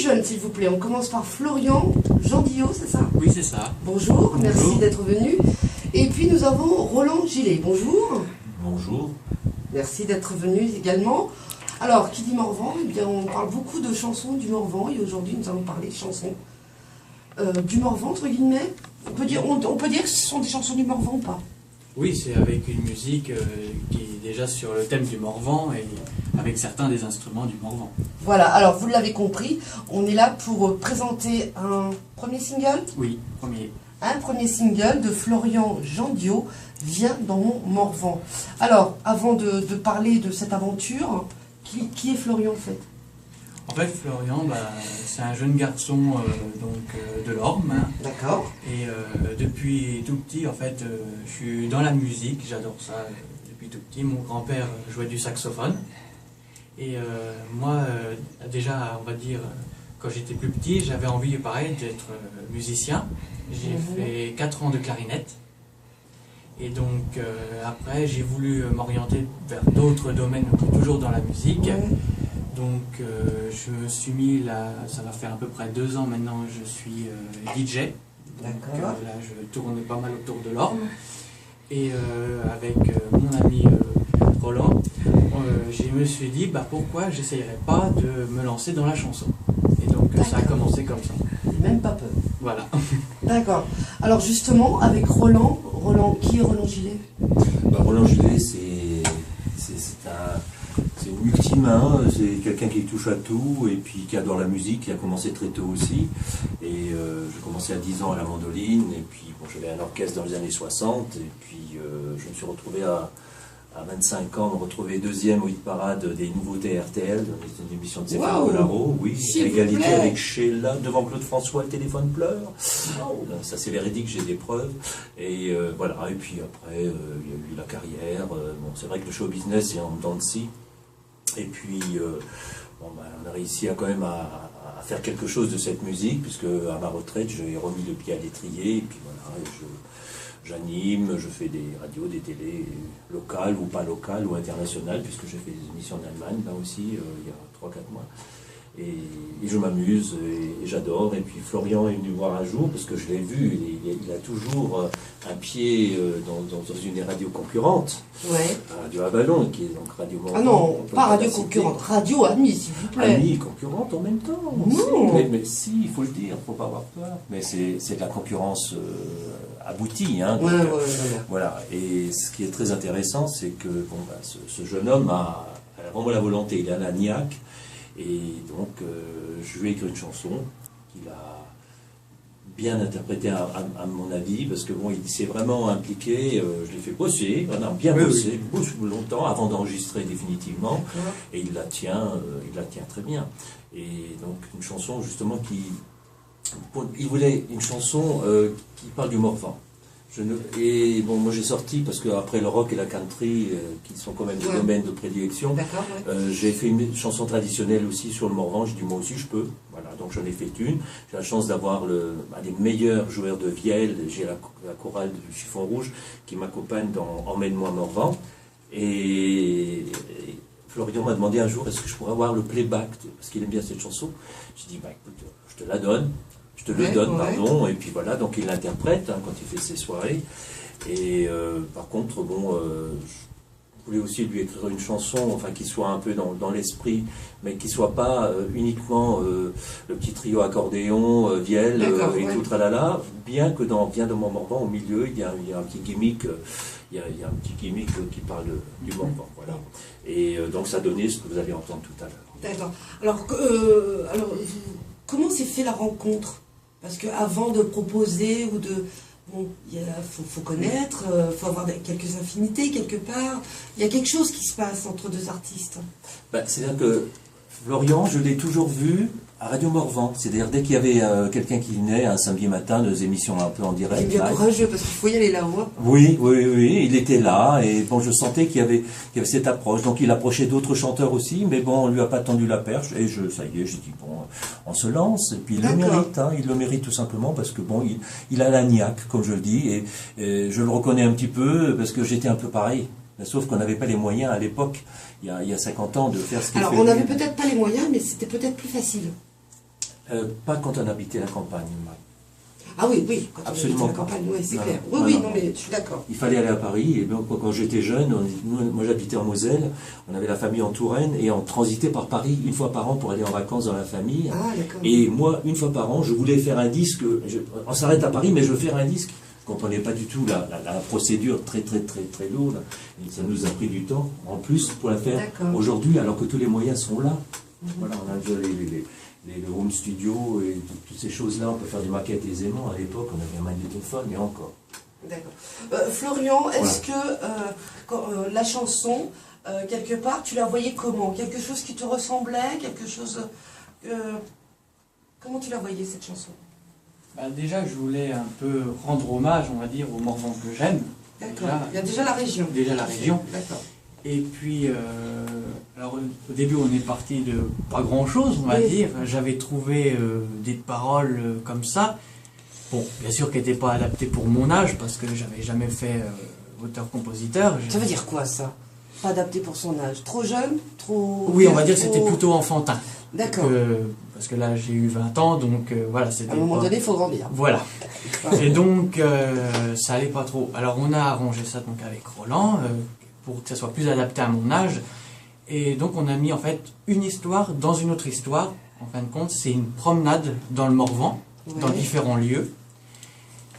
jeunes, s'il vous plaît. On commence par Florian Jandillot, c'est ça? Oui, c'est ça. Bonjour, Bonjour. merci d'être venu. Et puis nous avons Roland Gillet. Bonjour. Bonjour. Merci d'être venu également. Alors, qui dit Morvan? Eh bien, on parle beaucoup de chansons du Morvan et aujourd'hui nous allons parler de chansons du Morvan, entre guillemets. On peut dire que ce sont des chansons du Morvan ou pas? Oui, c'est avec une musique qui est déjà sur le thème du Morvan et avec certains des instruments du Morvan. Voilà, alors vous l'avez compris, on est là pour présenter un premier single. Oui, premier. Un premier single de Florian Jandillot, Viens dans mon Morvan. Alors, avant de parler de cette aventure, qui est Florian en fait? En fait, Florian, c'est un jeune garçon de l'Orme. Hein. D'accord. Et depuis tout petit, en fait, je suis dans la musique, j'adore ça depuis tout petit. Mon grand-père jouait du saxophone. Et moi, déjà, on va dire, quand j'étais plus petit, j'avais envie, pareil, d'être musicien. J'ai fait 4 ans de clarinette. Et donc, après, j'ai voulu m'orienter vers d'autres domaines, toujours dans la musique. Donc, je me suis mis là, ça va faire à peu près 2 ans maintenant, je suis DJ. D'accord. Donc, là, je tourne pas mal autour de l'Orme. Et avec mon ami Roland, je me suis dit, pourquoi j'essayerais pas de me lancer dans la chanson. Et donc, ça a commencé comme ça. Même pas peur. Voilà. D'accord. Alors justement, avec Roland, qui est Roland Gillet? Roland Gillet, c'est une multimain, c'est quelqu'un qui touche à tout et puis qui adore la musique, qui a commencé très tôt aussi. Et j'ai commencé à 10 ans à la mandoline, et puis j'avais un orchestre dans les années 60, et puis je me suis retrouvé à 25 ans, me retrouver deuxième au hit parade des nouveautés RTL, c'était une émission de Stéphane Collaro, oui, égalité avec Sheila, devant Claude François, le téléphone pleure. Ça c'est véridique, j'ai des preuves. Et voilà, et puis après, il y a eu la carrière. Bon, c'est vrai que le show business est en dents de scie. Et puis, on a réussi quand même à faire quelque chose de cette musique, puisque à ma retraite, j'ai remis le pied à l'étrier, et puis voilà, j'anime, je fais des radios, des télés locales ou pas locales ou internationales, puisque j'ai fait des émissions en Allemagne, là aussi, il y a 3-4 mois. Et je m'amuse, et j'adore. Et puis Florian est venu voir un jour, parce que je l'ai vu, il a toujours un pied dans une radio concurrente, Radio Avalon, qui est donc Radio Morvan. Ah non, pas radio concurrente, radio amie, s'il vous plaît. Amie, concurrente en même temps. Non. Mais si, il faut le dire, il ne faut pas avoir peur. Mais c'est de la concurrence aboutie. Hein, donc, voilà. Et ce qui est très intéressant, c'est que ce jeune homme a vraiment la volonté, il a la niaque. Et donc, je lui ai écrit une chanson qu'il a bien interprétée à mon avis, parce que bon, il s'est vraiment impliqué, je l'ai fait bosser, on a bien bossé, longtemps, avant d'enregistrer définitivement, et il la tient très bien. Et donc, une chanson justement il voulait une chanson qui parle du Morvan. Et bon, moi j'ai sorti, parce qu'après le rock et la country, qui sont quand même des domaines de prédilection, j'ai fait une chanson traditionnelle aussi sur le Morvan. J'ai dit moi aussi je peux, voilà, donc j'en ai fait une. J'ai la chance d'avoir un des meilleurs joueurs de vielle, j'ai la chorale du Chiffon Rouge qui m'accompagne dans Emmène-moi Morvan. Et Florian m'a demandé un jour, est-ce que je pourrais avoir le playback, parce qu'il aime bien cette chanson. J'ai dit, écoute, je te la donne. Je te le donne, pardon, et puis voilà, donc il l'interprète quand il fait ses soirées. Et par contre, bon, je voulais aussi lui écrire une chanson, enfin qui soit un peu dans l'esprit, mais qui soit pas uniquement le petit trio accordéon, vielle et tout tralala, bien que dans Viens dans mon Morvan, au milieu, il y a un petit gimmick. Il y a un petit gimmick qui parle du Morvan, voilà. Et donc ça donnait ce que vous avez entendu tout à l'heure. D'accord. Alors, comment s'est fait la rencontre? Parce qu'avant de proposer ou de... Bon, faut connaître, faut avoir quelques affinités quelque part. Il y a quelque chose qui se passe entre deux artistes. C'est-à-dire que Florian, je l'ai toujours vu à Radio Morvan. C'est-à-dire dès qu'il y avait quelqu'un qui venait un samedi matin, nos émissions un peu en direct. Il est bien courageux parce qu'il faut y aller là-haut. Oui, il était là et bon, je sentais qu'il y avait cette approche. Donc il approchait d'autres chanteurs aussi, mais bon, on lui a pas tendu la perche et ça y est, j'ai dit bon, on se lance. Et puis il le mérite, hein, il le mérite tout simplement parce que bon, il a la niaque, comme je le dis, et je le reconnais un petit peu parce que j'étais un peu pareil. Sauf qu'on n'avait pas les moyens à l'époque, il y a 50 ans, de faire ce qu'il fait. Alors on n'avait peut-être pas les moyens, mais c'était peut-être plus facile. Pas quand on habitait la campagne. Ah oui, oui, quand absolument on habitait la campagne, oui, c'est clair. Oui, non, oui, non, non, mais je suis d'accord. Il fallait aller à Paris, et donc quand j'étais jeune, moi j'habitais en Moselle, on avait la famille en Touraine, et on transitait par Paris une fois par an pour aller en vacances dans la famille. Ah, d'accord. Et moi, une fois par an, je voulais faire un disque, on s'arrête à Paris, mais je veux faire un disque. Je ne comprenais pas du tout la procédure très lourde, et ça nous a pris du temps, en plus, pour la faire aujourd'hui, alors que tous les moyens sont là. Voilà, on a déjà les home studios et toutes ces choses-là, on peut faire des maquettes aisément. À l'époque, on avait un magnétophone, et encore. D'accord. Florian, est-ce que la chanson, quelque part, tu la voyais comment? Quelque chose qui te ressemblait? Quelque chose... comment tu la voyais, cette chanson? Déjà, je voulais un peu rendre hommage, on va dire, aux Morvans que j'aime. D'accord. Il y a déjà la région. Déjà la région. D'accord. Et puis, alors au début on est parti de pas grand chose, on va dire. J'avais trouvé des paroles comme ça. Bon, bien sûr qu'elles n'étaient pas adaptées pour mon âge, parce que j'avais jamais fait auteur-compositeur. Ça veut dire quoi ça? Pas adapté pour son âge? Trop jeune? Trop... Oui, on va dire que c'était plutôt enfantin. D'accord. Parce que là j'ai eu 20 ans, donc voilà, c'était... À un moment donné, il faut grandir. Voilà. Et donc, ça allait pas trop. Alors on a arrangé ça donc avec Roland, pour que ça soit plus adapté à mon âge. Et donc on a mis en fait une histoire dans une autre histoire. En fin de compte, c'est une promenade dans le Morvan, dans différents lieux.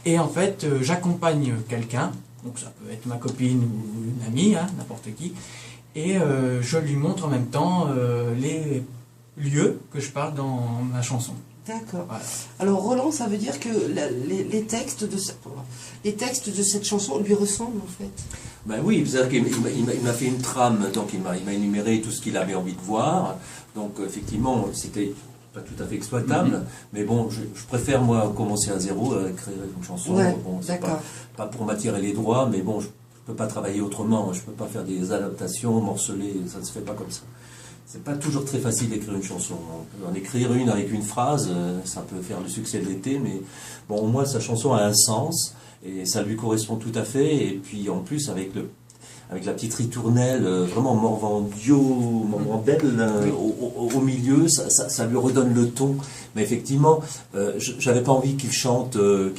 Et en fait, j'accompagne quelqu'un, donc ça peut être ma copine ou une amie, hein, n'importe qui, et je lui montre en même temps les lieux que je parle dans ma chanson. D'accord. Voilà. Alors Roland, ça veut dire que les textes de cette chanson lui ressemblent en fait? Ben oui, c'est-à-dire qu'il m'a fait une trame, donc il m'a énuméré tout ce qu'il avait envie de voir. Donc effectivement, c'était pas tout à fait exploitable, mais bon, je préfère moi commencer à zéro, créer une chanson. Bon, c'est pas pour m'attirer les droits, mais bon, je peux pas travailler autrement, je peux pas faire des adaptations morcelées, ça ne se fait pas comme ça. C'est pas toujours très facile d'écrire une chanson. On peut en écrire une avec une phrase, ça peut faire le succès de l'été, mais bon, au moins sa chanson a un sens et ça lui correspond tout à fait. Et puis en plus avec la petite ritournelle, vraiment Morvandelle au milieu, ça lui redonne le ton. Mais effectivement, j'avais pas envie qu'il chante le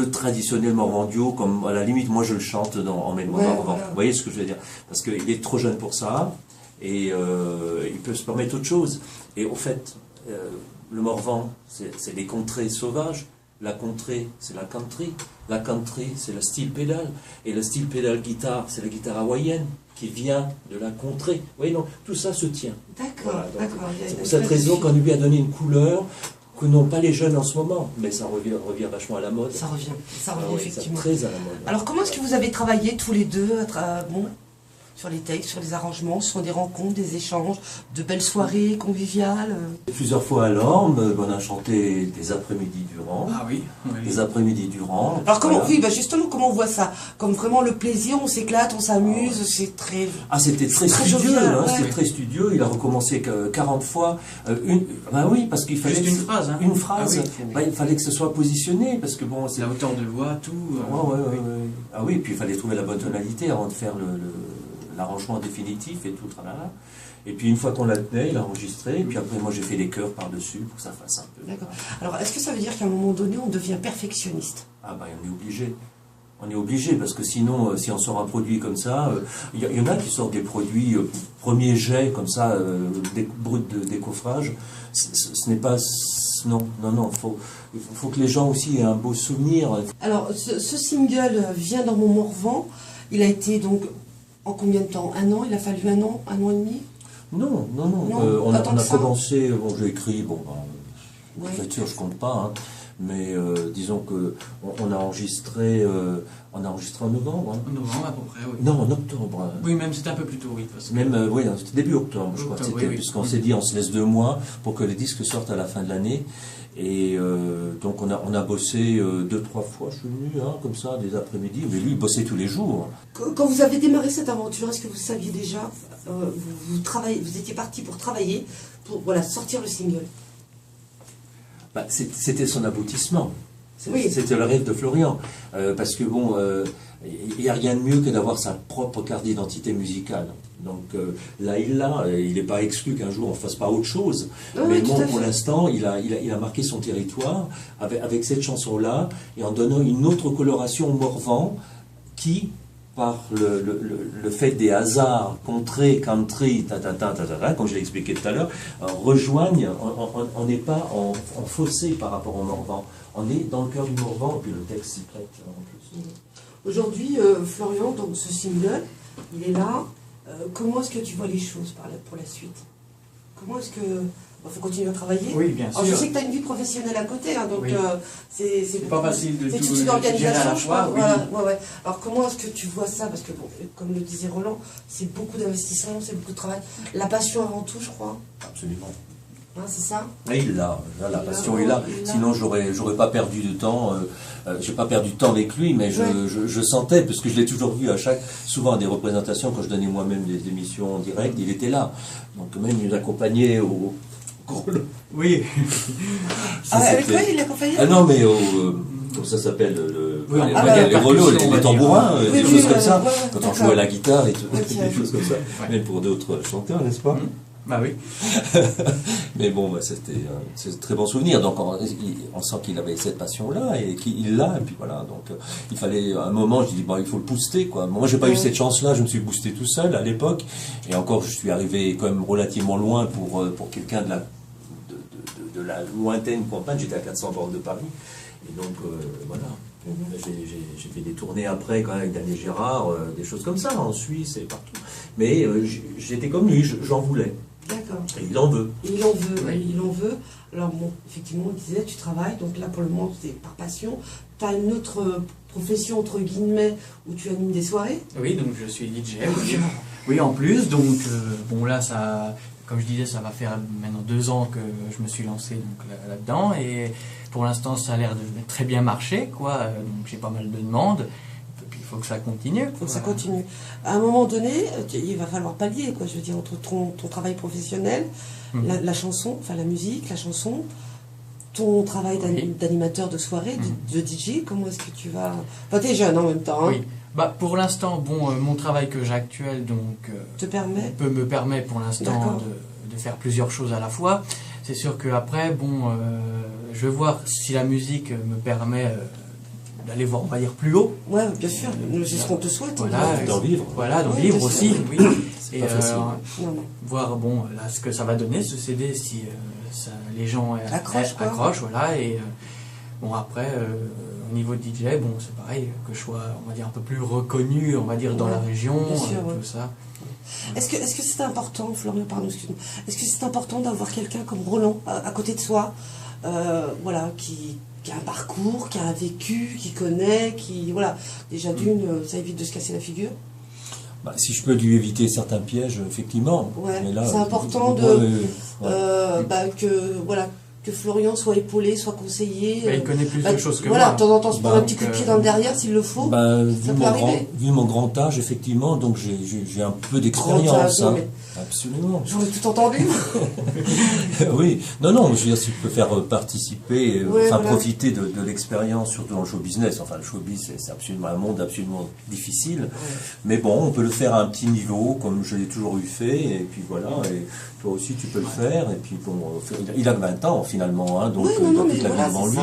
traditionnel Morvandio, comme à la limite moi je le chante en mémoire. Voilà. Vous voyez ce que je veux dire? Parce qu'il est trop jeune pour ça. Et il peut se permettre autre chose. Et au fait, le Morvan, c'est des contrées sauvages. La contrée, c'est la country. La country, c'est le style pédale. Et le style pédale guitare, c'est la guitare hawaïenne qui vient de la contrée. Vous voyez, non, tout ça se tient. D'accord, voilà, d'accord. C'est pour cette raison qu'on lui a donné une couleur que n'ont pas les jeunes en ce moment. Mais ça revient vachement à la mode. Ça revient effectivement. Très à la mode. Alors comment est-ce que vous avez travaillé tous les deux sur les textes, sur les arrangements? Ce sont des rencontres, des échanges, de belles soirées conviviales? Plusieurs fois à Lorme, on a chanté des après-midi durant. Ah oui, des après-midi durant. Alors comment, oui, justement, comment on voit ça? Comme vraiment le plaisir, on s'éclate, on s'amuse, c'est très... Ah, c'était très studieux, jovial, c'était très studieux, il a recommencé 40 fois. Oui, parce qu'il fallait... Juste une phrase, hein. Une phrase, ah, oui. Il fallait que ce soit positionné, parce que bon... La hauteur de voix, tout... Ah oui, puis il fallait trouver la bonne tonalité avant de faire l'arrangement définitif et tout, tralala. Et puis une fois qu'on la tenait, il a enregistré, et puis après moi j'ai fait les chœurs par-dessus pour que ça fasse un peu. D'accord. Alors est-ce que ça veut dire qu'à un moment donné on devient perfectionniste? Ah on est obligé. On est obligé, parce que sinon, si on sort un produit comme ça, il y en a qui sortent des produits premier jet, comme ça, brut de décoffrage. Ce n'est pas... Non, il faut que les gens aussi aient un beau souvenir. Alors, ce single vient dans mon Morvan. Il a été donc... En combien de temps? Un an? Il a fallu un an et demi? Non. On a commencé, j'ai écrit, l'écriture je compte pas, hein, mais disons que on a enregistré en novembre. Hein. En novembre à peu près, oui. Non, en octobre. Oui, même c'était un peu plus tôt, oui. Parce que... Même, c'était début octobre, je crois. Puisqu'on s'est dit, on se laisse 2 mois pour que les disques sortent à la fin de l'année. Et donc on a bossé 2-3 fois, je suis venu, comme ça, des après-midi, mais lui il bossait tous les jours. Quand vous avez démarré cette aventure, est-ce que vous saviez déjà, vous étiez parti pour travailler, pour sortir le single? C'était son aboutissement. Oui. C'était le rêve de Florian. Parce que il n'y a rien de mieux que d'avoir sa propre carte d'identité musicale. Donc là, il n'est pas exclu qu'un jour on ne fasse pas autre chose. Mais bon, pour l'instant, il a marqué son territoire avec cette chanson-là, et en donnant une autre coloration au Morvan, qui, par le fait des hasards, contrées, country, comme je l'ai expliqué tout à l'heure, rejoignent, on n'est pas en fossé par rapport au Morvan. On est dans le cœur du Morvan, et puis le texte s'y prête en plus. Aujourd'hui, Florian, donc ce single, il est là. Comment est-ce que tu vois les choses pour la suite? Comment est-ce que... Il faut continuer à travailler. Oui, bien sûr. Alors, je sais que tu as une vie professionnelle à côté, hein, donc oui. c'est pas facile de tout tout une organisation, à la fois. Oui. Voilà, ouais. Alors comment est-ce que tu vois ça? Parce que, bon, comme le disait Roland, c'est beaucoup d'investissement, c'est beaucoup de travail. La passion avant tout, je crois. Absolument. Hein, c'est ça? Et la passion est là. Sinon, j'aurais pas perdu de temps. J'ai pas perdu de temps avec lui, mais je sentais, parce que je l'ai toujours vu souvent à des représentations, quand je donnais moi-même des émissions en direct, il était là. Donc même il accompagnait au oui. Avec quoi il accompagnait? Ah non, mais ça s'appelle les relots, les tambourins, des choses comme ça. Quand on joue à la guitare et tout, des choses comme ça. Même pour d'autres chanteurs, n'est-ce pas? Bah oui. Mais bon, c'est un très bon souvenir. Donc on sent qu'il avait cette passion-là et qu'il l'a. Et puis voilà. Donc il fallait à un moment, je dis il faut le booster quoi. Moi, j'ai pas eu cette chance-là. Je me suis boosté tout seul à l'époque. Et encore, je suis arrivé quand même relativement loin pour quelqu'un de la lointaine campagne. J'étais à 400 bornes de Paris. Et donc voilà. J'ai fait des tournées après quand même avec Daniel Gérard, des choses comme ça en Suisse et partout. Mais j'étais comme lui, j'en voulais. D'accord. Et il en veut. Il en veut, oui. Il en veut. Alors bon, effectivement, on disait, tu travailles, donc là pour le moment c'est par passion. Tu as une autre profession, entre guillemets, où tu animes des soirées? Oui, donc je suis DJ. Oui, en plus, donc bon là, ça, comme je disais, ça va faire maintenant 2 ans que je me suis lancé donc, là-dedans, et pour l'instant ça a l'air de très bien marcher, quoi. Donc j'ai pas mal de demandes. Il faut que ça continue. Il faut que ça continue. À un moment donné, il va falloir pallier, quoi. Je veux dire, entre ton travail professionnel, la chanson, enfin la musique, la chanson, ton travail d'animateur de soirée, de DJ, comment est-ce que tu vas... Enfin, t'es jeune en même temps. Hein. Oui. Bah, pour l'instant, bon, mon travail que j'ai actuel, donc, me permet pour l'instant de faire plusieurs choses à la fois. C'est sûr qu'après, bon, je vais voir si la musique me permet... d'aller voir, on va dire, plus haut. Ouais, bien sûr, c'est ce qu'on te souhaite. Voilà, d'en vivre. Voilà, d'en vivre aussi, oui. C'est pas facile. Voir, bon, là, ce que ça va donner, ce CD, si les gens accrochent, voilà, et bon, après, au niveau de DJ, bon, c'est pareil, que je sois, on va dire, un peu plus reconnu, on va dire, dans la région, tout ça. Est-ce que c'est important, Florian, pardon, excuse-moi, est-ce que c'est important d'avoir quelqu'un comme Roland à côté de soi, voilà, qui a un parcours, qui a un vécu, qui connaît, voilà, déjà d'une, ça évite de se casser la figure. Bah, si je peux lui éviter certains pièges, effectivement. Ouais, c'est important que Florian soit épaulé, soit conseillé. Il connaît plus de choses que moi. Voilà, de temps en temps, se prendre un petit coup de pied dans le derrière s'il le faut. Vu mon grand âge, effectivement, donc j'ai un peu d'expérience. Hein. Absolument. J'aurais tout entendu. Oui, non, je veux dire, si je peux faire participer, profiter de l'expérience, surtout dans le show business. Enfin, le show business, c'est absolument un monde absolument difficile. Ouais. Mais bon, on peut le faire à un petit niveau, comme je l'ai toujours eu fait, et puis voilà, et toi aussi tu peux le faire, et puis bon, il a 20 ans finalement, hein, donc il a toute la vie devant lui.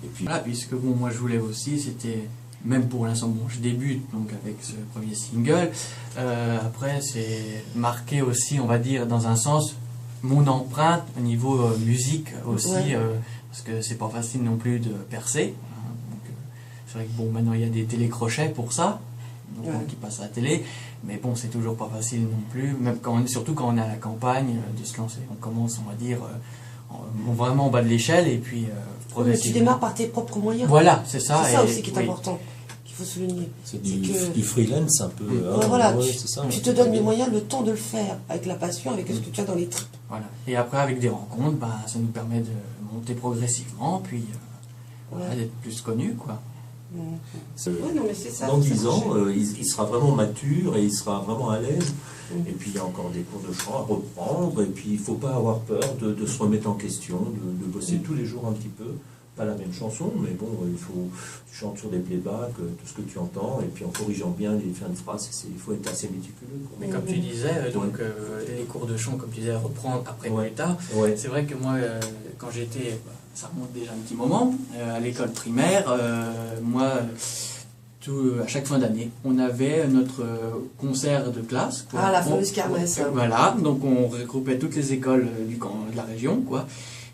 Et puis voilà, puisque bon, moi je voulais aussi, c'était... Même pour l'instant, bon, je débute donc avec ce premier single. Après, c'est marqué aussi, on va dire, dans un sens, mon empreinte au niveau musique aussi, parce que c'est pas facile non plus de percer. Hein, donc, c'est vrai que bon, maintenant il y a des télécrochets pour ça, donc, qui passent à la télé, mais bon, c'est toujours pas facile non plus, même surtout quand on est à la campagne, de se lancer. On commence, on va dire, vraiment en bas de l'échelle, et puis tu démarres par tes propres moyens. Voilà, c'est ça. C'est ça aussi qui est important, qu'il faut souligner. C'est du freelance un peu. Voilà, tu te donnes les moyens, le temps de le faire, avec la passion, avec ce que tu as dans les tripes. Voilà. Et après, avec des rencontres, ça nous permet de monter progressivement, puis d'être plus connus, quoi. Non, mais c'est ça, dans 10 ans, il sera vraiment mature et il sera vraiment à l'aise. Et puis il y a encore des cours de chant à reprendre. Et puis il ne faut pas avoir peur de se remettre en question, de bosser tous les jours un petit peu. pas la même chanson, mais bon, tu chantes sur des playbacks, tout ce que tu entends, et puis en corrigeant bien les fins de phrases, il faut être assez méticuleux. Mais comme tu disais, donc les cours de chant, comme tu disais, reprendre après plus tard. C'est vrai que moi, quand j'étais, ça remonte déjà un petit moment, à l'école primaire, moi, à chaque fin d'année, on avait notre concert de classe. Quoi. Ah, la fameuse kermesse. Voilà, donc on regroupait toutes les écoles de la région, quoi.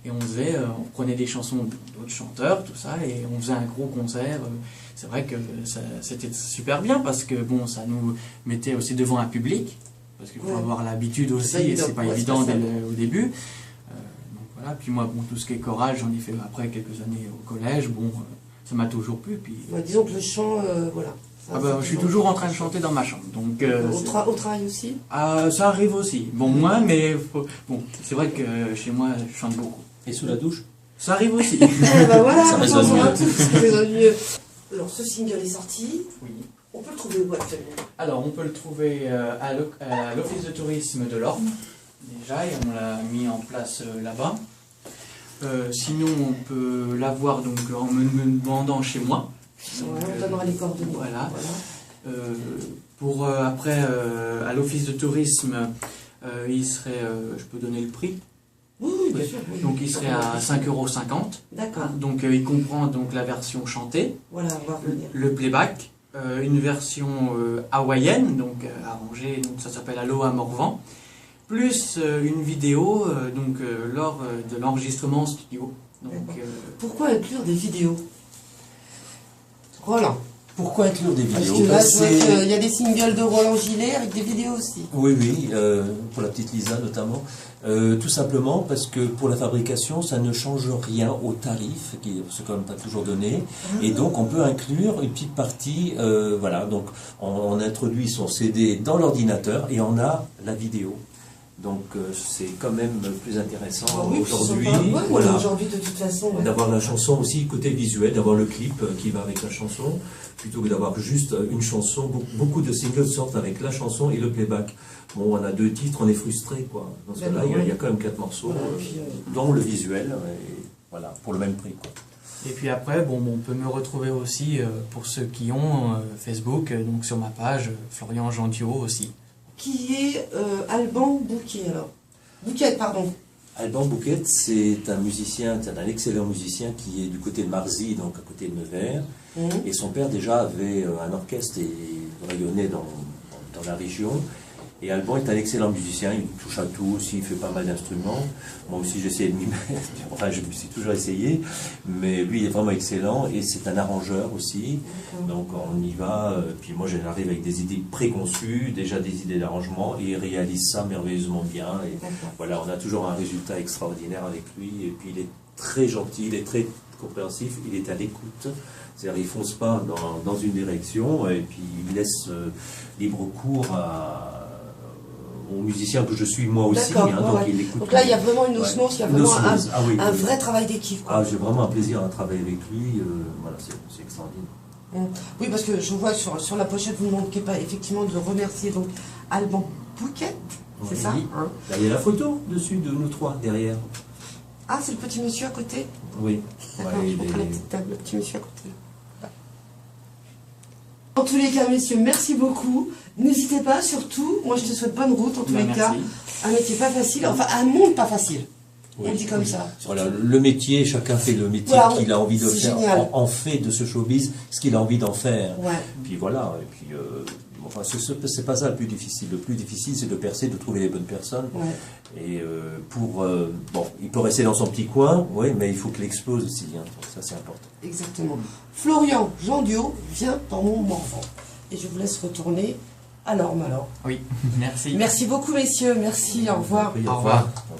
Et on prenait des chansons d'autres chanteurs, tout ça, et on faisait un gros concert. C'est vrai que c'était super bien parce que bon, ça nous mettait aussi devant un public, parce qu'il faut avoir l'habitude aussi, et c'est pas évident au début. Donc voilà, puis moi, bon, tout ce qui est chorale, j'en ai fait après quelques années au collège, bon, ça m'a toujours plu. Puis... disons que le chant, voilà. je suis toujours en train de chanter dans ma chambre. Donc, au travail aussi ça arrive aussi. Bon, moins, mais bon, c'est vrai que chez moi, je chante beaucoup. Et sous la douche? Ça arrive aussi. Voilà, ça résonne mieux. Alors, ce single est sorti. Oui. On peut le trouver où actuellement? Alors, on peut le trouver à l'Office de tourisme de l'Orne, déjà, et on l'a mis en place là-bas. Sinon, on peut l'avoir donc en me demandant chez moi. On donnera les coordonnées. Voilà. Pour après, à l'Office de tourisme, il serait, je peux donner le prix. Oui, bien sûr. Oui. Donc il serait à 5,50 €. D'accord. Donc il comprend donc la version chantée, voilà, on va revenir. le playback, une version hawaïenne, donc arrangée, donc ça s'appelle Aloha Morvan, plus une vidéo lors de l'enregistrement en studio. Donc, pourquoi inclure des vidéos, Roland? Pourquoi inclure des vidéos? Parce que là, je vois qu'il y a des singles de Roland Gillet avec des vidéos aussi. Oui, pour la petite Lisa notamment. Tout simplement parce que pour la fabrication, ça ne change rien au tarif, qui est quand même pas toujours donné. Et donc, on peut inclure une petite partie, voilà. Donc, on introduit son CD dans l'ordinateur et on a la vidéo. Donc, c'est quand même plus intéressant aujourd'hui. Voilà. Aujourd'hui, de toute façon. D'avoir la chanson aussi, côté visuel, d'avoir le clip qui va avec la chanson, plutôt que d'avoir juste une chanson. Beaucoup de singles sortent avec la chanson et le playback. Bon, on a 2 titres, on est frustré, quoi. Dans ce cas-là, il y a quand même 4 morceaux, dont le visuel, et voilà, pour le même prix, quoi. Et puis après, bon, on peut me retrouver aussi, pour ceux qui ont Facebook, donc sur ma page, Florian Gendio aussi. Qui est Alban Bouquet, alors. Bouquet, pardon. Alban Bouquet, c'est un musicien, c'est un excellent musicien qui est du côté de Marzy, donc à côté de Nevers. Et son père déjà avait un orchestre et rayonnait dans la région. Et Alban est un excellent musicien, il touche à tout aussi, il fait pas mal d'instruments. Moi aussi j'essaie de m'y mettre, enfin je me suis toujours essayé, mais lui il est vraiment excellent et c'est un arrangeur aussi. Donc on y va, puis moi j'arrive avec des idées préconçues, déjà des idées d'arrangement, et il réalise ça merveilleusement bien. Et voilà, on a toujours un résultat extraordinaire avec lui, et puis il est très gentil, il est très compréhensif, il est à l'écoute. C'est-à-dire, il ne fonce pas dans une direction, et puis il laisse libre cours aux musiciens que je suis moi aussi. Donc, il écoute. Donc là, il y a vraiment une osmose, il y a vraiment un vrai travail d'équipe. J'ai vraiment un plaisir à travailler avec lui. Voilà, c'est extraordinaire. Oui, parce que je vois sur la pochette, vous ne manquez pas effectivement de remercier donc Alban Bouquet, c'est ça Là, il y a la photo dessus de nous 3 derrière. Ah, c'est le petit monsieur à côté? Oui. D'accord, je montre la petite table, le petit monsieur à côté. En tous les cas, messieurs, merci beaucoup. N'hésitez pas, surtout, moi je te souhaite bonne route en tous les cas. Un métier pas facile, enfin un monde pas facile. On dit comme ça. Voilà, le métier, chacun fait le métier qu'il a envie de faire, en fait de ce showbiz, ce qu'il a envie d'en faire. Puis voilà, et puis enfin, c'est pas ça le plus difficile. Le plus difficile, c'est de percer, de trouver les bonnes personnes. Et bon, il peut rester dans son petit coin, mais il faut qu'il explose aussi. Hein, ça, c'est important. Exactement. Florian Gendio vient dans mon Morvan. Et je vous laisse retourner à l'Orme alors. Oui, merci. Merci beaucoup, messieurs. Merci, au revoir. Oui, au revoir. Au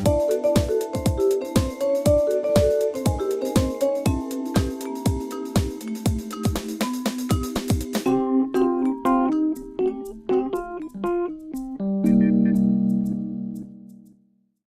revoir.